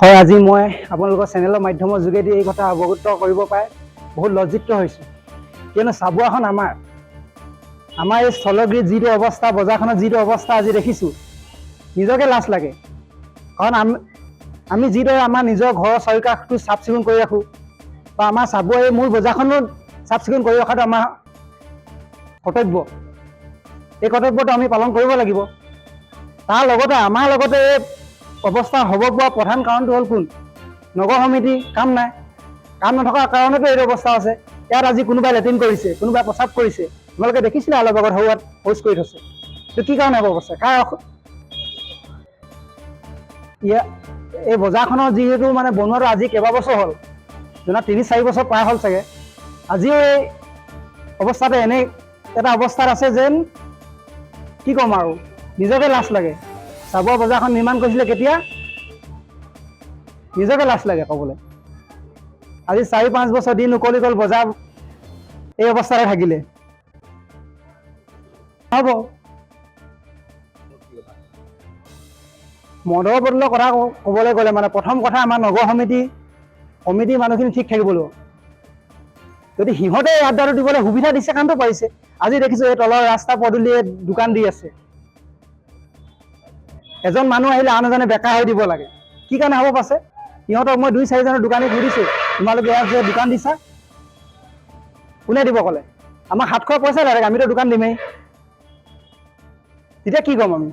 হয়, আজি মই আপোনালোকৰ চেনেলৰ মাধ্যমৰ যোগেদি এই কথা অৱগত কৰিব পাই বহুত লজ্জিত হৈছোঁ। কিয়নো চাবুৱাখন আমাৰ এই স্থলগৃহত যিটো অৱস্থা, বজাৰখনত যিটো অৱস্থা আজি দেখিছোঁ, নিজকে লাজ লাগে। কাৰণ আমি যিদৰে আমাৰ নিজৰ ঘৰৰ চাৰিওকাষটো চাফ চিকুণ কৰি ৰাখোঁ, বা আমাৰ চাবুৱা এই মূল বজাৰখনো চাফ চিকুণ কৰি ৰখাটো আমাৰ কৰ্তব্য। এই কৰ্তব্যটো আমি পালন কৰিব লাগিব। তাৰ লগতে আমাৰ লগতে এই অৱস্থা হ'ব পৰা প্ৰধান কাৰণটো হ'ল কোন? নগৰ সমিতি কাম নাই। কাম নথকাৰ কাৰণেতো এইটো অৱস্থা আছে। ইয়াত আজি কোনোবাই লেট্ৰিন কৰিছে, কোনোবাই প্ৰস্ৰাৱ কৰিছে, তোমালোকে দেখিছিলে অলপ আগত সৌৱাত শৌচ কৰি থৈছে। এইটো কি কাৰণে হ'ব অৱস্থা? এই বজাৰখনৰ যিহেতু মানে বনোৱাটো আজি কেইবাবছৰ হ'ল, জনা ৩-৪ বছৰ পাৰ হ'ল চাগে। আজিও এই অৱস্থাটো এনে এটা অৱস্থাত আছে যেন কি ক'ম আৰু, নিজকে লাজ লাগে। চাবুৱা বজাৰখন নিৰ্মাণ কৰিছিলে কেতিয়া? নিজকে লাজ লাগে ক'বলৈ। আজি ৪-৫ বছৰ দিন উকলি গ'ল, বজাৰ এই অৱস্থাতে থাকিলে হ'ব। মদৰ বটলৰ কথা ক'বলৈ গ'লে মানে প্ৰথম কথা আমাৰ নগৰ সমিতিৰ মানুহখিনি ঠিক থাকিব লাগিব। যদি সিহঁতে এই আড্ডাটো দিবলৈ সুবিধা দিছে কাৰণটো পাৰিছে। আজি দেখিছোঁ এই তলৰ ৰাস্তা পদূলিয়ে দোকান দি আছে। এজন মানুহ আহিলে আন এজনে বেকাৰ হৈ দিব লাগে। কি কাৰণে হ'ব পাছে? সিহঁতক মই 2-4জনৰ দোকানীক সুধিছোঁ, তোমালোকে ইয়াত যে দোকান দিছা, কোনে দিব ক'লে? আমাৰ 700 পইচা লাগে, আমিতো দোকান দিমেই। তেতিয়া কি ক'ম আমি?